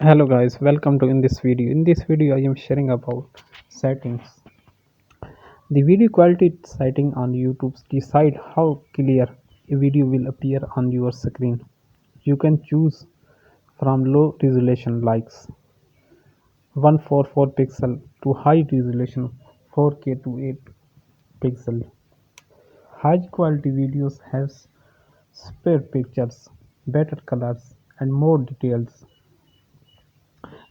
Hello guys, welcome to in this video. In this video I am sharing about settings. The video quality setting on YouTube decide how clear a video will appear on your screen. You can choose from low resolution like 144 pixel to high resolution 4K to 8 pixel. High quality videos have spare pictures, better colors and more details,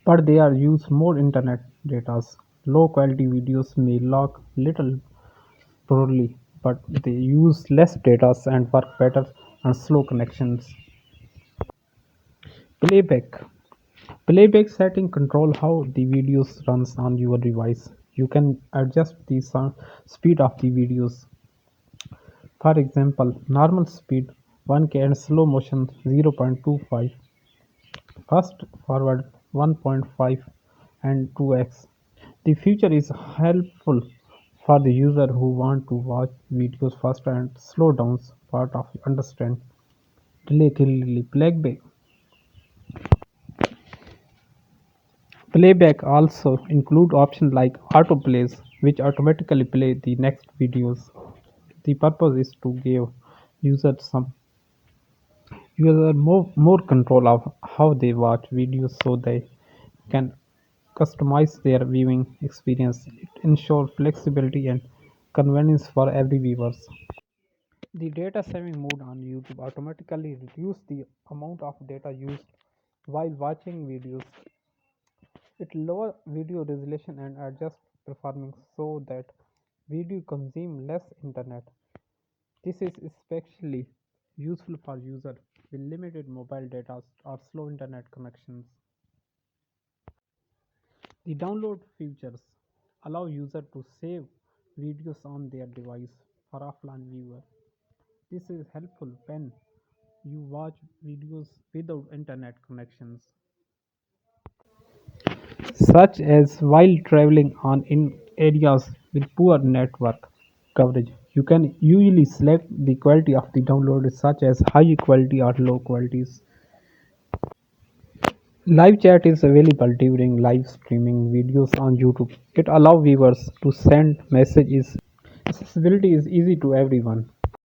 but they are use more internet data. Low quality videos may look little poorly, but they use less data and work better on slow connections. Playback. Playback setting control how the videos runs on your device. You can adjust the speed of the videos. For example, normal speed 1K and slow motion 0.25, fast forward 1.5 and 2x. The feature is helpful for the user who want to watch videos faster and slow down part of understand delay clearly. Playback also include options like autoplays, which automatically play the next videos. The purpose is to give users more control of how they watch videos so they can customize their viewing experience. It ensures flexibility and convenience for every viewer. The data saving mode on YouTube automatically reduces the amount of data used while watching videos. It lowers video resolution and adjusts performance so that video consume less internet. This is especially useful for users with limited mobile data or slow internet connections. The download features allow users to save videos on their device for offline viewer. This is helpful when you watch videos without internet connections, such as while traveling on in areas with poor network coverage. You can usually select the quality of the download such as high quality or low qualities. Live chat is available during live streaming videos on YouTube. It allows viewers to send messages. Accessibility is easy to everyone.